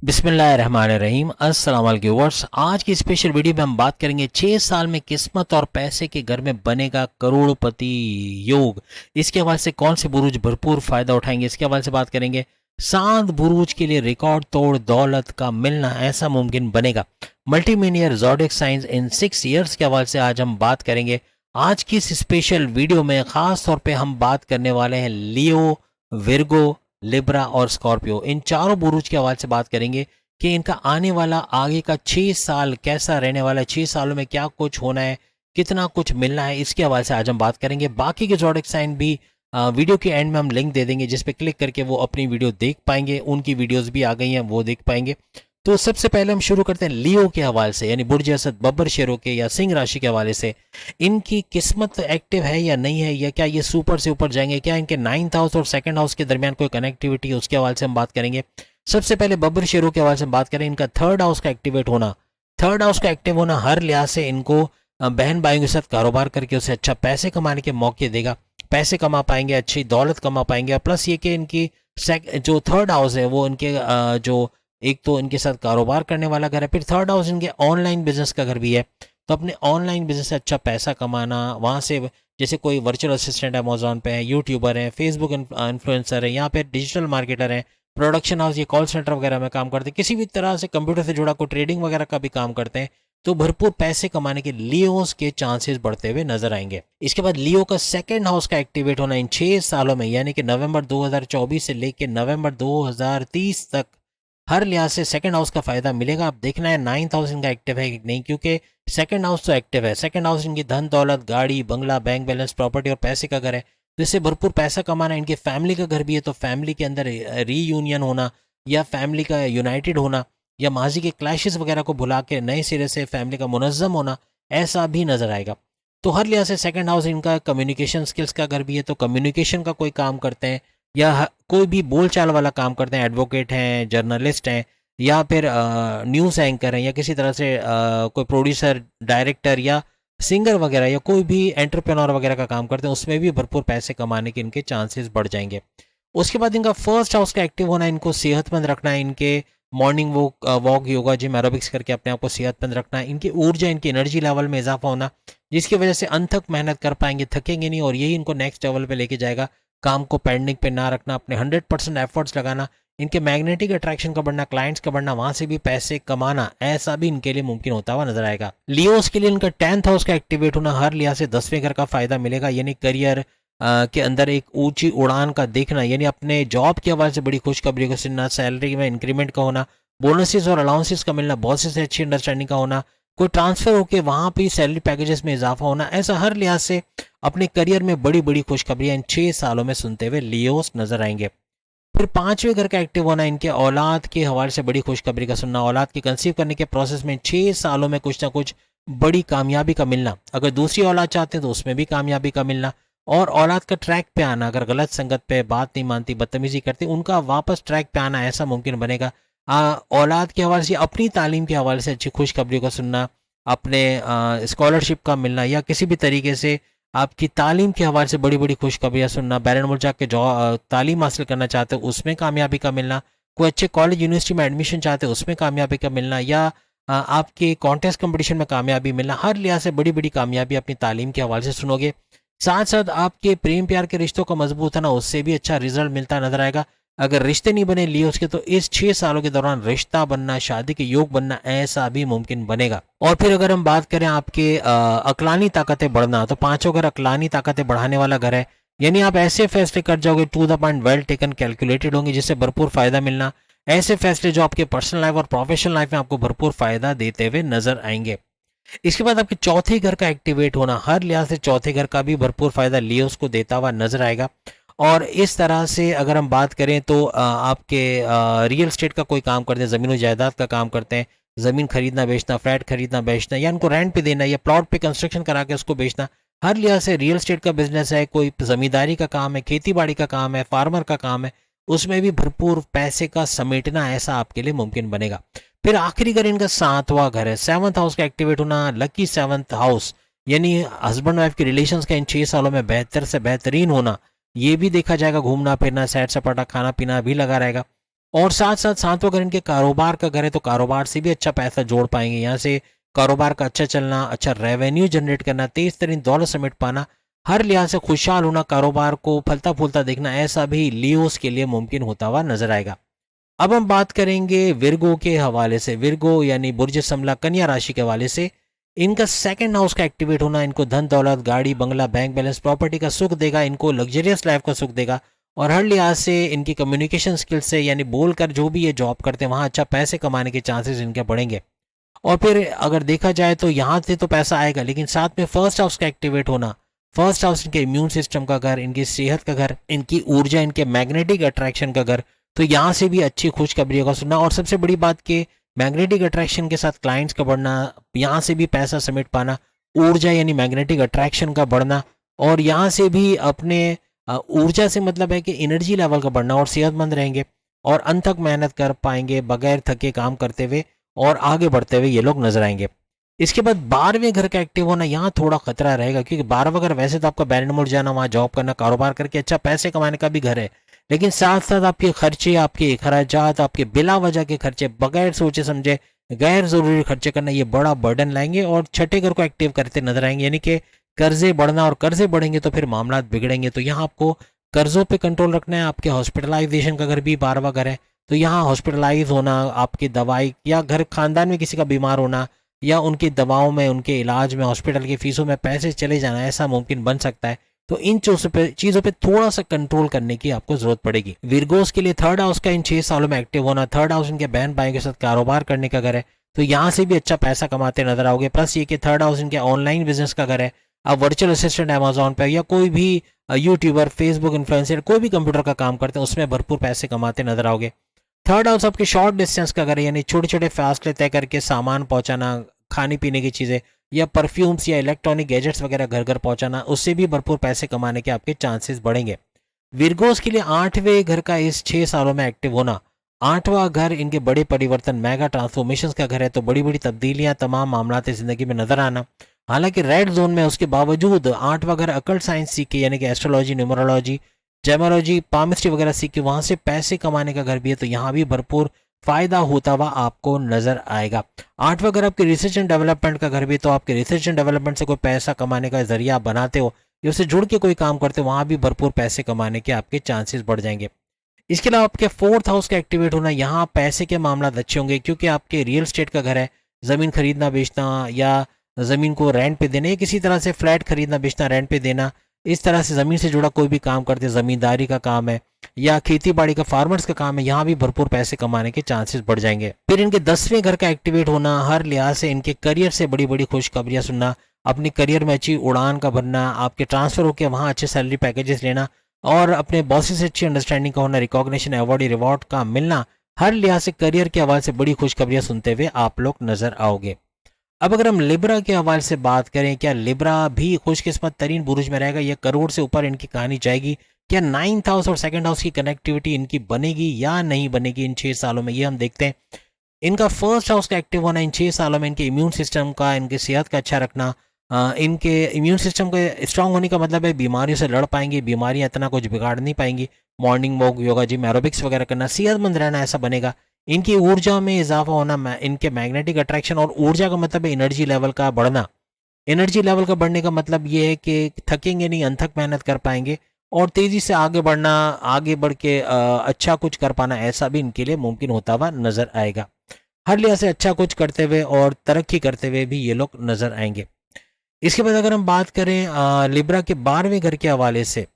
बिस्मिल्लाहिर्रहमानिर्रहीम। अस्सलाम वालेकुम व्यूअर्स। आज की स्पेशल वीडियो में हम बात करेंगे 6 साल में किस्मत और पैसे के घर में बनेगा करोड़पति योग। इसके हवाले से कौन से बुरुज भरपूर फायदा उठाएंगे, इसके हवाले से बात करेंगे। 7 बुरुज के लिए रिकॉर्ड तोड़ दौलत का मिलना ऐसा मुमकिन बनेगा। मल्टीमिलियनर ज़ोडिएक साइंस इन 6 ईयर्स के हवाले से आज हम बात करेंगे। आज की इस स्पेशल वीडियो में खास तौर पे हम बात करने वाले हैं लियो, विर्गो, लिब्रा और स्कॉर्पियो, इन चारों बुरुज के हवाले से बात करेंगे कि इनका आने वाला आगे का 6 साल कैसा रहने वाला है, 6 सालों में क्या कुछ होना है, कितना कुछ मिलना है, इसके हवाले से आज हम बात करेंगे। बाकी के ज़ोडिएक साइन भी वीडियो के एंड में हम लिंक दे देंगे, जिस पे क्लिक करके वो अपनी वीडियो देख पाएंगे। उनकी वीडियोस भी आ गई हैं, वो देख पाएंगे। तो सबसे पहले हम शुरू करते हैं लियो के हवाले से, यानी बुर्ज असद बब्बर शेरों के या सिंह राशि के हवाले से। इनकी किस्मत एक्टिव है या नहीं है, या क्या ये सुपर से ऊपर जाएंगे, क्या इनके 9th हाउस और 2nd हाउस के दरमियान कोई कनेक्टिविटी है, उसके हवाले से हम बात करेंगे। सबसे पहले बब्बर शेरों के हवाले से हम बात करें, इनका 3rd हाउस का एक्टिवेट होना। 3rd हाउस का एक्टिव होना हर लिहाज से इनको बहन भाइयों के साथ कारोबार करके उससे अच्छा पैसे कमाने के मौके देगा। पैसे कमा पाएंगे, अच्छी दौलत कमा पाएंगे। प्लस ये कि इनकी जो 3rd हाउस है वो इनके जो एक तो इनके साथ कारोबार करने वाला घर है, फिर 3rd हाउस इनके ऑनलाइन बिजनेस का घर भी है। तो अपने ऑनलाइन बिजनेस से अच्छा पैसा कमाना, वहाँ से जैसे कोई वर्चुअल असिस्टेंट अमेजोन पे है, यूट्यूबर हैं, फेसबुक इन्फ्लुएंसर है, यहाँ पे डिजिटल मार्केटर हैं, प्रोडक्शन हाउस, ये कॉल सेंटर वगैरह में काम करते हैं, किसी भी तरह से कंप्यूटर से जुड़ा कोई ट्रेडिंग वगैरह का भी काम करते हैं, तो भरपूर पैसे कमाने के लियोस के चांसेस बढ़ते हुए नजर आएंगे। इसके बाद लियो का 2nd हाउस का एक्टिवेट होना इन 6 सालों में, यानी कि नवंबर 2024 से लेकर नवंबर 2030 तक हर लिहाज से 2nd हाउस का फायदा मिलेगा। अब देखना है 9th हाउस इनका एक्टिव है कि नहीं, क्योंकि 2nd हाउस तो एक्टिव है। 2nd हाउस इनकी धन दौलत, गाड़ी, बंगला, बैंक बैलेंस, प्रॉपर्टी और पैसे का घर है, तो इससे भरपूर पैसा कमाना। इनके फैमिली का घर भी है, तो फैमिली के अंदर रीयूनियन होना या फैमिली का यूनाइटेड होना या माजी के क्लैशेस वगैरह को भुला के नए सिरे से फैमिली का मुनज़्ज़म होना, ऐसा भी नजर आएगा। तो हर लिहाज से 2nd हाउस इनका कम्युनिकेशन स्किल्स का घर भी है, तो कम्युनिकेशन का कोई काम करते हैं या कोई भी बोलचाल वाला काम करते हैं, एडवोकेट हैं, जर्नलिस्ट हैं, या फिर न्यूज़ एंकर हैं, या किसी तरह से कोई प्रोड्यूसर, डायरेक्टर या सिंगर वगैरह, या कोई भी एंटरप्रेन्योर वगैरह का काम करते हैं, उसमें भी भरपूर पैसे कमाने के इनके चांसेस बढ़ जाएंगे। उसके बाद इनका 1st हाउस का एक्टिव होना, इनको सेहतमंद रखना है। इनके morning walk, yoga, gym, aerobics करके अपने आप को सेहतमंद रखना है। इनकी ऊर्जा, इनकी एनर्जी लेवल में इजाफा होना, जिसकी वजह से अनथक मेहनत कर पाएंगे, थकेंगे नहीं, और यही इनको नेक्स्ट लेवल पे लेके जाएगा। काम को पेंडिंग पे ना रखना, अपने 100% एफर्ट्स लगाना, इनके मैग्नेटिक अट्रैक्शन का बढ़ना, क्लाइंट्स का बढ़ना, वहां से भी पैसे कमाना, ऐसा भी इनके लिए मुमकिन होता हुआ नजर आएगा। लियोस के लिए इनका 10th हाउस का एक्टिवेट होना हर लिहाज से 10वें घर का फायदा मिलेगा, यानी करियर के अंदर एक ऊंची उड़ान का देखना, यानी अपने जॉब के हवाले से बड़ी खुशखबरी को सुनना, सैलरी में इंक्रीमेंट का होना, बोनसेस और अलाउंसेस का मिलना, बॉसेस से अच्छी अंडरस्टैंडिंग का होना, कोई ट्रांसफर होकर वहां भी सैलरी पैकेजेस में इजाफा होना, ऐसा हर लिहाज से अपने करियर में बड़ी बड़ी खुशखबरियां इन 6 सालों में सुनते हुए लियोस नजर आएंगे। फिर 5वें घर का एक्टिव होना, इनके औलाद के हवाले से बड़ी खुशखबरी का सुनना, औलाद की कंसीव करने के प्रोसेस में 6 सालों में कुछ ना कुछ बड़ी कामयाबी का मिलना, अगर दूसरी औलाद चाहते हैं तो उसमें भी कामयाबी का मिलना, और औलाद का ट्रैक पे आना, अगर गलत संगत पे बात नहीं मानती, बदतमीजी करती, उनका वापस ट्रैक पे आना, ऐसा मुमकिन बनेगा। औलाद के हवाले से, अपनी तालीम के हवाले से अच्छी खुशखबरी का सुनना, अपने स्कॉलरशिप का मिलना, या किसी भी तरीके से आपकी तालीम के हवाले से बड़ी बड़ी खुशखबरियाँ सुनना, बैरन मुल्क जाके तालीम हासिल करना चाहते हो उसमें कामयाबी का मिलना, कोई अच्छे कॉलेज यूनिवर्सिटी में एडमिशन चाहते हो उसमें कामयाबी का मिलना, या आपके कॉन्टेस्ट कंपटीशन में कामयाबी मिलना, हर लिहाज से बड़ी बड़ी कामयाबी अपनी तालीम के हवाले से सुनोगे। साथ साथ आपके प्रेम प्यार के रिश्तों का मजबूत होना, उससे भी अच्छा रिजल्ट मिलता नजर आएगा। अगर रिश्ते नहीं बने लिए उसके, तो इस 6 सालों के दौरान रिश्ता बनना, शादी के योग बनना, ऐसा भी मुमकिन बनेगा। और फिर अगर हम बात करें आपके अकलानी ताकतें बढ़ना, तो 5वां घर अकलानी ताकतें बढ़ाने वाला घर है, यानी आप ऐसे फैसले कर जाओगे, to the point, well taken, calculated होंगे, जिससे भरपूर फायदा मिलना, ऐसे फैसले जो आपके पर्सनल लाइफ और प्रोफेशनल लाइफ में आपको भरपूर फायदा देते हुए नजर आएंगे। इसके बाद आपके चौथे घर का एक्टिवेट होना, हर लिहाज से चौथे घर का भी भरपूर फायदा लियोस को देता हुआ नजर आएगा। और इस तरह से अगर हम बात करें तो आपके रियल स्टेट का कोई काम करते हैं, ज़मीन और जायदाद का काम करते हैं, ज़मीन खरीदना बेचना, फ्लैट खरीदना बेचना, या उनको रेंट पे देना, या प्लॉट पे कंस्ट्रक्शन करा के उसको बेचना, हर लिहाज से रियल स्टेट का बिजनेस है, कोई ज़मींदारी का काम है, खेती बाड़ी का काम है, फार्मर का काम है, उसमें भी भरपूर पैसे का समेटना, ऐसा आपके लिए मुमकिन बनेगा। फिर आखिरी घर इनका 7वां घर है, 7th हाउस का एक्टिवेट होना, लकी 7th हाउस, यानी हस्बैंड वाइफ के रिलेशंस का इन 6 सालों में बेहतर से बेहतरीन होना, ये भी देखा जाएगा। घूमना फिरना, सैर सपाटा, खाना पीना भी लगा रहेगा। और साथ साथ सातवां घर इनके कारोबार का घर है, तो कारोबार से भी अच्छा पैसा जोड़ पाएंगे। यहाँ से कारोबार का अच्छा चलना, अच्छा रेवेन्यू जनरेट करना, तेज तरीन दौलत समेट पाना, हर लिहाज से खुशहाल होना, कारोबार को फलता फूलता देखना, ऐसा भी लियोस के लिए मुमकिन होता हुआ नजर आएगा। अब हम बात करेंगे विर्गो के हवाले से। विर्गो यानी बुर्ज समला कन्या राशि के हवाले से इनका सेकंड हाउस का एक्टिवेट होना इनको धन दौलत, गाड़ी बंगला, बैंक बैलेंस, प्रॉपर्टी का सुख देगा, इनको लग्जरियस लाइफ का सुख देगा। और हर लिहाज से इनकी कम्युनिकेशन स्किल्स से, यानी बोलकर जो भी ये जॉब करते हैं वहाँ अच्छा पैसे कमाने के चांसेस इनके बढ़ेंगे। और फिर अगर देखा जाए तो यहाँ से तो पैसा आएगा, लेकिन साथ में फर्स्ट हाउस का एक्टिवेट होना, फर्स्ट हाउस इनके इम्यून सिस्टम का घर, इनकी सेहत का घर, इनकी ऊर्जा, इनके मैग्नेटिक अट्रैक्शन का घर, तो यहाँ से भी अच्छी खुशखबरी का सुनना। और सबसे बड़ी बात कि मैग्नेटिक अट्रैक्शन के साथ क्लाइंट्स का बढ़ना, यहाँ से भी पैसा समेट पाना, ऊर्जा यानी मैग्नेटिक अट्रैक्शन का बढ़ना, और यहाँ से भी अपने ऊर्जा से मतलब है कि एनर्जी लेवल का बढ़ना, और सेहतमंद रहेंगे और अंत तक मेहनत कर पाएंगे बगैर थके काम करते हुए और आगे बढ़ते हुए ये लोग नजर आएंगे। इसके बाद 12वें घर का एक्टिव होना, यहाँ थोड़ा खतरा रहेगा, क्योंकि 12वां घर वैसे तो आपका बैलेंस मोड जाना, वहाँ जॉब करना, कारोबार करके अच्छा पैसे कमाने का भी घर है, लेकिन साथ साथ आपके खर्चे, आपके खर्चात, आपके बिला वजह के खर्चे, बगैर सोचे समझे गैर जरूरी खर्चे करना, ये बड़ा बर्डन लाएंगे और छठे घर को एक्टिव करते नजर आएंगे। यानी कि कर्जे बढ़ना, और कर्जे बढ़ेंगे तो फिर मामला बिगड़ेंगे। तो यहाँ आपको कर्जों पे कंट्रोल रखना है। आपके हॉस्पिटलाइजेशन का घर भी 12वां घर है, तो यहाँ हॉस्पिटलाइज होना, आपकी दवाई या घर खानदान में किसी का बीमार होना, या उनकी दवाओं में, उनके इलाज में, हॉस्पिटल की फीसों में पैसे चले जाना, ऐसा मुमकिन बन सकता है। तो इन चीजों पे थोड़ा सा कंट्रोल करने की आपको जरूरत पड़ेगी। विर्गोस के लिए थर्ड हाउस का इन 6 सालों में एक्टिव होना, थर्ड हाउस इनके बहन भाई के साथ कारोबार करने का घर है, तो यहाँ से भी अच्छा पैसा कमाते नजर आओगे। प्लस ये कि थर्ड हाउस इनके ऑनलाइन बिजनेस का घर है। आप वर्चुअल असिस्टेंट अमेजोन पे या कोई भी यूट्यूबर, फेसबुक इन्फ्लुएंसर, कोई भी कंप्यूटर का काम करते हैं उसमें भरपूर पैसे कमाते नजर आओगे। थर्ड हाउस आपके शॉर्ट डिस्टेंस का घर है, यानी छोटे छोटे फासले तय करके सामान पहुंचाना, खाने पीने की चीज़ें या परफ्यूम्स या इलेक्ट्रॉनिक गैजेट्स वगैरह घर घर पहुंचाना, उससे भी भरपूर पैसे कमाने के आपके चांसेस बढ़ेंगे। विर्गोस के लिए 8वें घर का इस 6 सालों में एक्टिव होना, 8वां घर इनके बड़े परिवर्तन, मेगा ट्रांसफॉर्मेशन का घर है, तो बड़ी बड़ी तब्दीलियां, तमाम मामला जिंदगी में नजर आना। हालांकि रेड जोन में उसके बावजूद 8वां घर अकल्ट साइंस सीख के, यानी कि एस्ट्रोलॉजी, न्यूमरोलॉजी, जेमोलॉजी, पामिस्ट्री वगैरह सीख के वहां से पैसे कमाने का घर भी है, तो यहाँ भी भरपूर फायदा होता हुआ आपको नजर आएगा। 8वां घर आपके रिसर्च एंड डेवलपमेंट का घर भी, तो आपके रिसर्च एंड डेवलपमेंट से कोई पैसा कमाने का जरिया बनाते हो या उससे जुड़ के कोई काम करते हो, वहां भी भरपूर पैसे कमाने के आपके चांसेस बढ़ जाएंगे। इसके अलावा आपके फोर्थ हाउस का एक्टिवेट होना, यहाँ पैसे के मामला अच्छे होंगे, क्योंकि आपके रियल स्टेट का घर है, जमीन खरीदना बेचना या जमीन को रेंट पे देना, या किसी तरह से फ्लैट खरीदना बेचना, रेंट पे देना, इस तरह से जमीन से जुड़ा कोई भी काम करते, जमींदारी का काम है या खेती बाड़ी का, फार्मर्स का काम है, यहाँ भी भरपूर पैसे कमाने के चांसेस बढ़ जाएंगे। फिर इनके 10वें घर का एक्टिवेट होना, हर लिहाज से इनके करियर से बड़ी बड़ी खुशखबरियां सुनना, अपने करियर में अच्छी उड़ान का भरना, आपके ट्रांसफर होकर वहाँ अच्छे सैलरी पैकेजेस लेना, और अपने बॉसेस से अच्छी अंडरस्टैंडिंग का होना, रिकॉग्निशन, अवार्ड, रिवॉर्ड का मिलना, हर लिहाज से करियर के हवाले से बड़ी खुशखबरियां सुनते हुए आप लोग नजर आओगे। अब अगर हम लिब्रा के हवाले से बात करें, क्या लिब्रा भी खुशकिस्मत तरीन बुरुज में रहेगा? यह करोड़ से ऊपर इनकी कहानी जाएगी? क्या 9th हाउस और सेकंड हाउस की कनेक्टिविटी इनकी बनेगी या नहीं बनेगी इन 6 सालों में, ये हम देखते हैं। इनका फर्स्ट हाउस का एक्टिव होना इन 6 सालों में, इनके इम्यून सिस्टम का, इनकी सेहत का अच्छा रखना, इनके इम्यून सिस्टम के स्ट्रांग होने का मतलब है बीमारियों से लड़ पाएंगे, बीमारियां इतना कुछ बिगाड़ नहीं पाएंगी, morning walk, yoga, gym, aerobics वगैरह करना, सेहतमंद रहना, ऐसा बनेगा। इनकी ऊर्जा में इजाफा होना, इनके मैग्नेटिक अट्रैक्शन, और ऊर्जा का मतलब है एनर्जी लेवल का बढ़ना। एनर्जी लेवल का बढ़ने का मतलब ये है कि थकेंगे नहीं, अनथक मेहनत कर पाएंगे और तेजी से आगे बढ़ना, आगे बढ़ के अच्छा कुछ कर पाना, ऐसा भी इनके लिए मुमकिन होता हुआ नजर आएगा। हर लिहाज से अच्छा कुछ करते हुए और तरक्की करते हुए भी ये लोग नजर आएंगे। इसके बाद अगर हम बात करें लिब्रा के 12वें घर के हवाले से,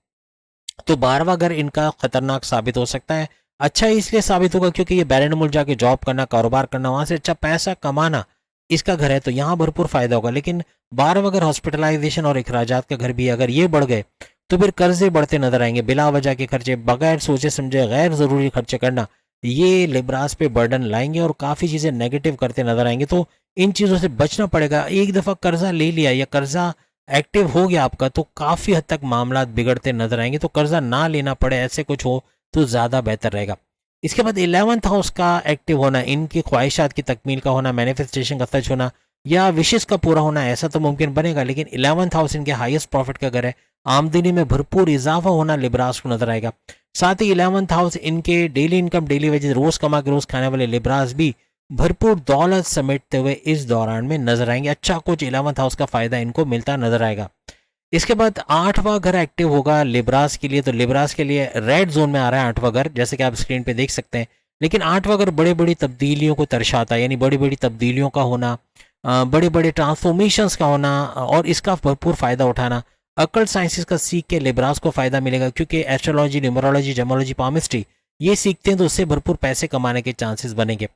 तो 12वां घर इनका खतरनाक साबित हो सकता है। अच्छा इसलिए साबित होगा क्योंकि ये बैलेंस मुल्क जाके जॉब करना, कारोबार करना, वहां से अच्छा पैसा कमाना इसका घर है, तो यहाँ भरपूर फायदा होगा। लेकिन 12वां घर हॉस्पिटलाइजेशन और अखराजात का घर भी है, अगर ये बढ़ गए तो फिर कर्जे बढ़ते नजर आएंगे, बिला वजह के खर्चे, बगैर सोचे समझे गैर जरूरी खर्चे करना, ये लिब्रास पे बर्डन लाएंगे और काफी चीजें नेगेटिव करते नजर आएंगे। तो इन चीजों से बचना पड़ेगा। एक दफा कर्जा ले लिया या कर्जा एक्टिव हो गया आपका, तो काफी हद तक मामला बिगड़ते नजर आएंगे। तो कर्जा ना लेना पड़े, ऐसे कुछ हो तो ज्यादा बेहतर रहेगा। इसके बाद 11th हाउस का एक्टिव होना, इनकी ख्वाहिशात की तकमील का होना, मैनिफेस्टेशन का सच होना या विशेष का पूरा होना, ऐसा तो मुमकिन बनेगा। लेकिन 11th हाउस इनके हाईएस्ट प्रॉफिट का घर है, आमदनी में भरपूर इजाफा होना लिब्रास को नजर आएगा। साथ ही 11th हाउस इनके डेली इनकम डेली वेजेस रोज कमा के रोज खाने वाले लिब्रास भी भरपूर दौलत समेटते हुए इस दौरान में नजर आएंगे। अच्छा कुछ 11th हाउस का फायदा इनको मिलता नजर आएगा। इसके बाद 8वां घर एक्टिव होगा लिब्रास के लिए, तो लिब्रास के लिए रेड जोन में आ रहा है 8वां घर, जैसे कि आप स्क्रीन पे देख सकते हैं। लेकिन 8वां घर बड़े बड़ी तब्दीलियों को दर्शाता है, यानी बड़ी बड़ी तब्दीलियों का होना, बड़े बड़े ट्रांसफॉर्मेशंस का होना और इसका भरपूर फायदा उठाना। अकल्ट साइंसेस का सीख के लिब्रास को फायदा मिलेगा, क्योंकि एस्ट्रोलॉजी, न्यूमरोलॉजी, जेमोलॉजी, पामिस्ट्री ये सीखते हैं तो उससे भरपूर पैसे कमाने के चांसेस बनेंगे।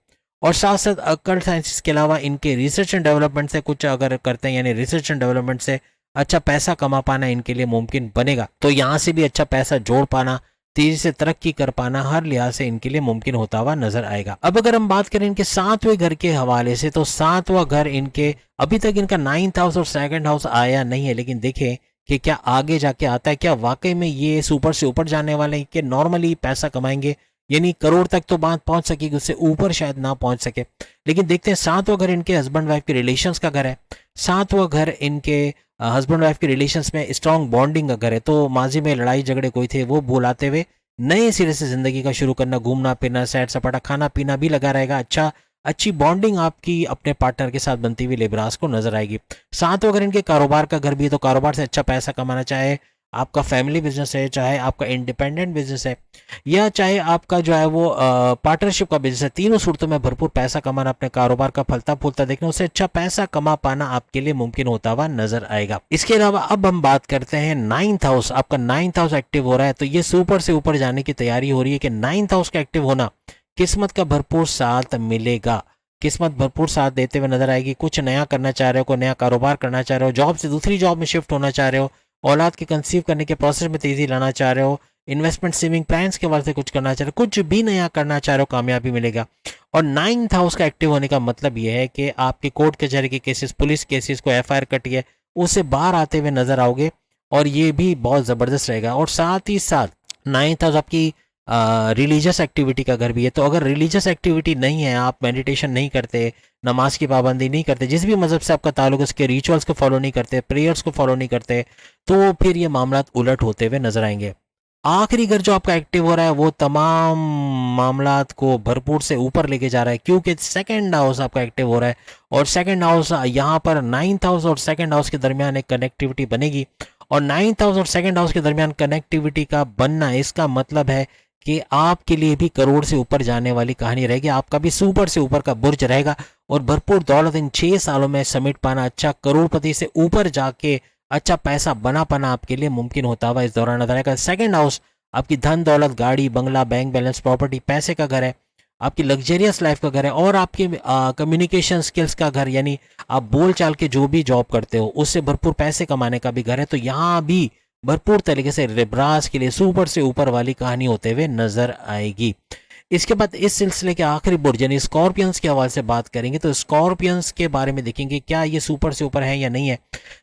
और साथ साथ अकल्ट साइंसेस के अलावा इनके रिसर्च एंड डेवलपमेंट से कुछ अगर करते हैं, यानी रिसर्च एंड डेवलपमेंट से अच्छा पैसा कमा पाना इनके लिए मुमकिन बनेगा। तो यहाँ से भी अच्छा पैसा जोड़ पाना, तेजी से तरक्की कर पाना हर लिहाज से इनके लिए मुमकिन होता हुआ नजर आएगा। अब अगर हम बात करें इनके 7वें घर के हवाले से, तो 7वां घर इनके अभी तक इनका 9th हाउस और 2nd हाउस आया नहीं है, लेकिन देखें कि क्या आगे जाके आता है, क्या वाकई में ये सुपर से ऊपर जाने वाले हैं कि नॉर्मली पैसा कमाएंगे, यानी करोड़ तक तो बात पहुंच सकेगी, उससे ऊपर शायद ना पहुंच सके। लेकिन देखते हैं 7वां घर इनके हस्बैंड वाइफ के रिलेशंस का घर है। 7वां घर इनके हस्बैंड वाइफ के रिलेशंस में स्ट्रॉन्ग बॉन्डिंग का घर है। तो माजी में लड़ाई झगड़े कोई थे वो भुलाते हुए नए सिरे से जिंदगी का शुरू करना, घूमना फिरना, सैर सपाटा, खाना पीना भी लगा रहेगा। अच्छी बॉन्डिंग आपकी अपने पार्टनर के साथ बनती हुई लिब्रास को नजर आएगी। 7वां घर इनके कारोबार का घर भी है, तो कारोबार से अच्छा पैसा कमाना, चाहे आपका फैमिली बिजनेस है, चाहे आपका इंडिपेंडेंट बिजनेस है, या चाहे आपका जो है वो पार्टनरशिप का बिजनेस है, तीनों सूरतों में भरपूर पैसा कमाना, अपने कारोबार का फलता फूलता देखना, उससे अच्छा पैसा कमा पाना आपके लिए मुमकिन होता हुआ नजर आएगा। इसके अलावा अब हम बात करते हैं 9th हाउस। आपका 9th हाउस एक्टिव हो रहा है, तो ये सुपर से ऊपर जाने की तैयारी हो रही है कि 9th हाउस का एक्टिव होना किस्मत का भरपूर साथ मिलेगा। किस्मत भरपूर साथ देते हुए नजर आएगी। कुछ नया करना चाह रहे हो, कोई नया कारोबार करना चाह रहे हो, जॉब से दूसरी जॉब में शिफ्ट होना चाह रहे हो, औलाद के कंसीव करने के प्रोसेस में तेजी लाना चाह रहे हो, इन्वेस्टमेंट सेविंग प्लान्स के वास्ते कुछ करना चाह रहे हो, कुछ भी नया करना चाह रहे हो, कामयाबी मिलेगा। और 9th हाउस का एक्टिव होने का मतलब यह है कि आपके कोर्ट कचहरी के केसेस, पुलिस केसेस को FIR कटी है, उससे बाहर आते हुए नजर आओगे और ये भी बहुत ज़बरदस्त रहेगा। और साथ ही साथ 9th हाउस आपकी रिलीजियस एक्टिविटी का घर भी है। तो अगर रिलीजियस एक्टिविटी नहीं है, आप मेडिटेशन नहीं करते, नमाज की पाबंदी नहीं करते, जिस भी मजहब से आपका ताल्लुक है उसके रिचुअल्स को फॉलो नहीं करते, प्रेयर्स को फॉलो नहीं करते, तो फिर ये मामला उलट होते हुए नजर आएंगे। आखिरी घर जो आपका एक्टिव हो रहा है वो तमाम मामलात को भरपूर से ऊपर लेके जा रहा है, क्योंकि 2nd हाउस आपका एक्टिव हो रहा है। और 2nd हाउस यहाँ पर 9th हाउस और 2nd हाउस के दरमियान एक कनेक्टिविटी बनेगी। और 9th हाउस और 2nd हाउस के दरमियान कनेक्टिविटी का बनना, इसका मतलब है कि आपके लिए भी करोड़ से ऊपर जाने वाली कहानी रहेगी। आपका भी सुपर से ऊपर का बुर्ज रहेगा और भरपूर दौलत इन 6 सालों में समेट पाना, अच्छा करोड़पति से ऊपर जाके अच्छा पैसा बना पाना आपके लिए मुमकिन होता हुआ इस दौरान नजर आएगा। 2nd हाउस आपकी धन दौलत, गाड़ी बंगला, बैंक बैलेंस, प्रॉपर्टी, पैसे का घर है, आपकी लग्जरियस लाइफ का घर है, और आपके कम्युनिकेशन स्किल्स का घर, यानी आप बोल चाल के जो भी जॉब करते हो उससे भरपूर पैसे कमाने का भी घर है। तो यहाँ भी भरपूर तरीके से लिब्रास के लिए सुपर से ऊपर वाली कहानी होते हुए नजर आएगी। इसके बाद इस सिलसिले के आखिरी बुर्ज यानी स्कॉर्पियंस के हवाले से बात करेंगे। तो स्कॉर्पियंस के बारे में देखेंगे क्या ये सुपर से ऊपर है या नहीं है।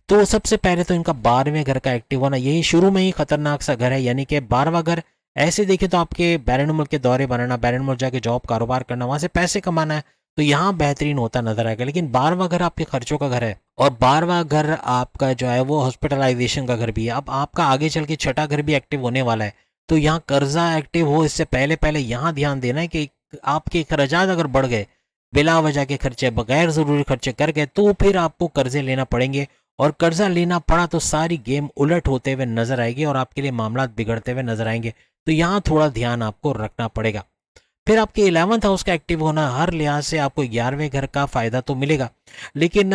तो सबसे पहले तो इनका 12वें घर का एक्टिव होना, यही शुरू में ही खतरनाक सा घर है, यानी कि 12वां घर ऐसे देखें तो आपके बैरून मुल्क के दौरे बनाना, बैरून मुल्क जाके जॉब कारोबार करना, वहां से पैसे कमाना है, तो यहाँ बेहतरीन होता नजर आएगा। लेकिन 12वां घर आपके खर्चों का घर है और 12वां घर आपका जो है वो हॉस्पिटलाइजेशन का घर भी है। अब आपका आगे चल के 6ठा घर भी एक्टिव होने वाला है, तो यहाँ कर्जा एक्टिव हो इससे पहले पहले यहाँ ध्यान देना है कि आपके खर्चात अगर बढ़ गए, बिला वजह के खर्चे, बगैर जरूरी खर्चे कर गए, तो फिर आपको कर्जे लेना पड़ेंगे और कर्जा लेना पड़ा तो सारी गेम उलट होते हुए नजर आएगी और आपके लिए मामला बिगड़ते हुए नजर आएंगे। तो यहाँ थोड़ा ध्यान आपको रखना पड़ेगा। फिर आपके 11th हाउस का एक्टिव होना, हर लिहाज से आपको 11वें घर का फायदा तो मिलेगा, लेकिन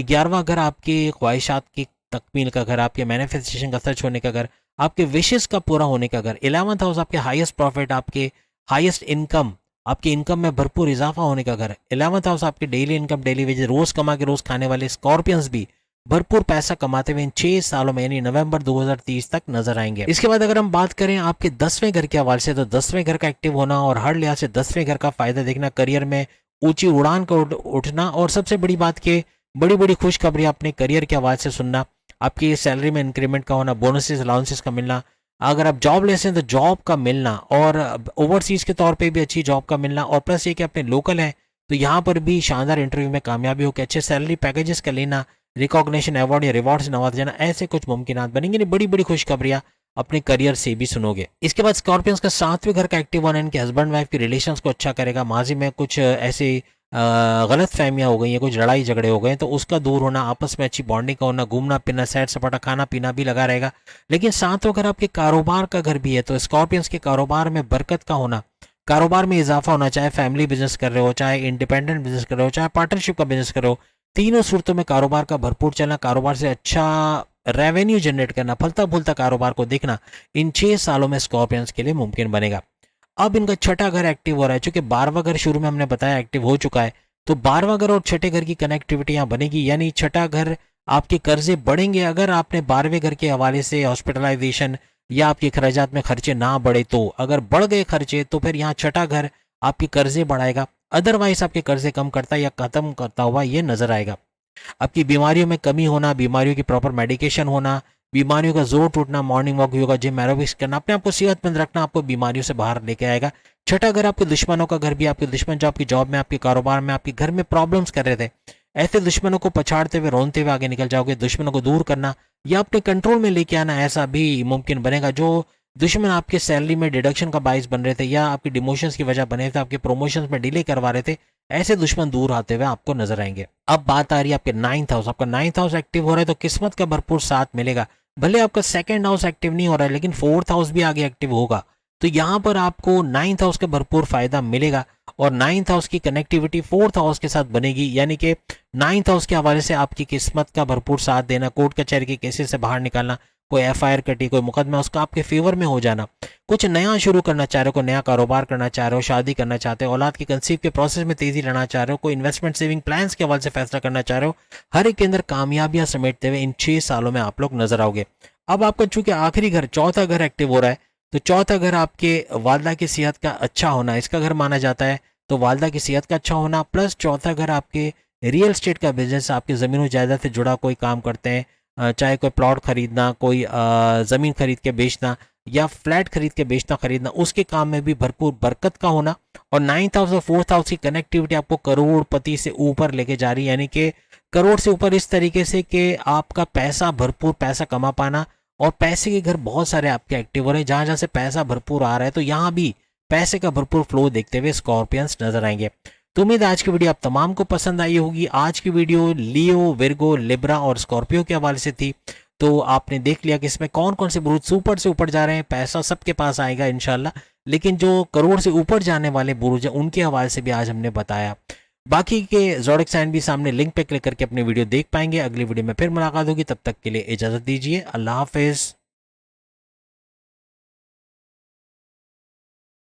11वां घर आपकी ख्वाहिशात की तकमील का घर, आपके मैनिफेस्टेशन का सच होने का घर, आपके विशेष का पूरा होने का घर। 11th हाउस आपके हाईएस्ट प्रॉफिट, आपके हाईएस्ट इनकम, आपकी इनकम में भरपूर इजाफा होने का घर। 11th हाउस आपके डेली इनकम डेली वेज, रोज कमा के रोज खाने वाले स्कॉर्पियंस भी भरपूर पैसा कमाते हुए इन 6 सालों में यानी नवंबर 2030 तक नजर आएंगे। इसके बाद अगर हम बात करें आपके 10वें घर के हवाले से, तो 10वें घर का एक्टिव होना और हर लिहाज से 10वें घर का फायदा देखना, करियर में ऊंची उड़ान का उठना, और सबसे बड़ी बात के बड़ी बड़ी खुशखबरी अपने करियर के हवाले से सुनना, आपकी सैलरी में इंक्रीमेंट का होना, बोनसेस अलाउंसेस का मिलना, अगर आप जॉब लेते हैं तो जॉब का मिलना, और ओवरसीज के तौर पे भी अच्छी जॉब का मिलना, और प्लस ये कि अपने लोकल है तो यहाँ पर भी शानदार इंटरव्यू में कामयाबी होकर अच्छे सैलरी पैकेजेस का लेना, रिकॉग्निशन, अवार्ड या रिवॉर्ड से नवाजा जाना, ऐसे कुछ मुमकिनात बनेंगे। बड़ी बड़ी खुशखबरियाँ अपने करियर से भी सुनोगे। इसके बाद स्कॉर्पियंस का 7वें घर का एक्टिव होना इनके हस्बैंड वाइफ के रिलेशंस को अच्छा करेगा। माजी में कुछ ऐसे गलत फहमियाँ हो गई हैं, कुछ लड़ाई झगड़े हो गए तो उसका दूर होना, आपस में अच्छी बॉन्डिंग का होना, घूमना फिरना, सैर सपाटा, खाना पीना भी लगा रहेगा। लेकिन 7वां घर आपके कारोबार का घर भी है, तो स्कॉर्पियंस के कारोबार में बरकत का होना, कारोबार में इजाफा होना, चाहे फैमिली बिजनेस कर रहे हो, चाहे इंडिपेंडेंट बिजनेस कर रहे हो, चाहे पार्टनरशिप का बिजनेस कर रहे हो, तीनों सूरतों में कारोबार का भरपूर चलना, कारोबार से अच्छा रेवेन्यू जनरेट करना, फलता फूलता कारोबार को देखना इन 6 सालों में स्कॉर्पियंस के लिए मुमकिन बनेगा। अब इनका छठा घर एक्टिव हो रहा है, चूंकि 12वां घर शुरू में हमने बताया एक्टिव हो चुका है, तो 12वां घर और छठे घर की कनेक्टिविटी यहाँ बनेगी, यानी छठा घर आपके कर्जे बढ़ेंगे अगर आपने 12वें घर के हवाले से हॉस्पिटलाइजेशन या आपके खर्चात में खर्चे ना बढ़े। तो अगर बढ़ गए खर्चे तो फिर यहाँ छठा घर आपके कर्जे बढ़ाएगा, अदरवाइज आपके कर्जे कम करता या खत्म करता हुआ ये नजर आएगा। आपकी बीमारियों में कमी होना, बीमारियों की प्रॉपर मेडिकेशन होना, बीमारियों का जोर टूटना, morning walk, yoga, gym, aerobics करना, अपने आप को सेहतमंद रखना आपको बीमारियों से बाहर लेके आएगा। छठा घर आपके दुश्मनों का घर भी, आपके दुश्मन जो आपकी जॉब में, आपके कारोबार में, आपके घर में प्रॉब्लम्स कर रहे थे, ऐसे दुश्मनों को पछाड़ते हुए, रोनते हुए आगे निकल जाओगे। दुश्मनों को दूर करना या अपने कंट्रोल में लेके आना, ऐसा भी मुमकिन बनेगा। जो दुश्मन आपके सैलरी में डिडक्शन का बाइस बन रहे थे या आपके डिमोशंस की वजह बने थे, आपके प्रमोशंस में डिले करवा रहे थे, ऐसे दुश्मन दूर आते हुए आपको नजर आएंगे। अब बात आ रही है आपके 9th हाउस। आपका 9th हाउस एक्टिव हो रहा है तो किस्मत का भरपूर साथ मिलेगा। भले आपका 2nd हाउस एक्टिव नहीं हो रहा है लेकिन 4th हाउस भी आगे एक्टिव होगा, तो यहाँ पर आपको 9th हाउस का भरपूर फायदा मिलेगा और 9th हाउस की कनेक्टिविटी 4th हाउस के साथ बनेगी, यानी कि 9th हाउस के हवाले से आपकी किस्मत का भरपूर साथ देना, कोर्ट कचहरी के केसेस से बाहर निकालना, कोई FIR कटी, कोई मुकदमा उसका आपके फेवर में हो जाना, कुछ नया शुरू करना चाह रहे हो, कोई नया कारोबार करना चाह रहे हो, शादी करना चाहते हो, औलाद की कंसीव के प्रोसेस में तेजी लाना चाह रहे हो, कोई इन्वेस्टमेंट सेविंग प्लान्स के हवाले से फैसला करना चाह रहे हो, हर एक के अंदर कामयाबियां समेटते हुए इन 6 सालों में आप लोग नजर आओगे। अब आपका चूंकि आखिरी घर चौथा घर एक्टिव हो रहा है, तो चौथा घर आपके वालदा की सेहत का अच्छा होना, इसका घर माना जाता है। तो वालदा की सेहत का अच्छा होना प्लस चौथा घर आपके रियल एस्टेट का बिजनेस, आपके ज़मीन जायदाद से जुड़ा कोई काम करते हैं, चाहे कोई प्लॉट खरीदना, कोई ज़मीन खरीद के बेचना या फ्लैट खरीद के बेचना खरीदना, उसके काम में भी भरपूर बरकत का होना। और 9th हाउस और 4th हाउस की कनेक्टिविटी आपको करोड़पति से ऊपर लेके जा रही है, यानी कि करोड़ से ऊपर इस तरीके से कि आपका पैसा, भरपूर पैसा कमा पाना, और पैसे के घर बहुत सारे आपके एक्टिव हो रहे हैं। जहां जहां से पैसा भरपूर आ रहा है तो यहाँ भी पैसे का भरपूर फ्लो देखते हुए स्कॉर्पियंस नजर आएंगे। तो उम्मीद आज की वीडियो आप तमाम को पसंद आई होगी। आज की वीडियो लियो, विर्गो, लिब्रा और स्कॉर्पियो के हवाले से थी। तो आपने देख लिया कि इसमें कौन कौन से बुरुज सुपर से ऊपर जा रहे हैं। पैसा सबके पास आएगा इंशाल्लाह, लेकिन जो करोड़ से ऊपर जाने वाले बुरुज हैं उनके हवाले से भी आज हमने बताया। बाकी के ज़ोडिएक साइन भी सामने लिंक पे क्लिक करके अपनी वीडियो देख पाएंगे। अगली वीडियो में फिर मुलाकात होगी, तब तक के लिए इजाज़त दीजिए। अल्लाह हाफिज़।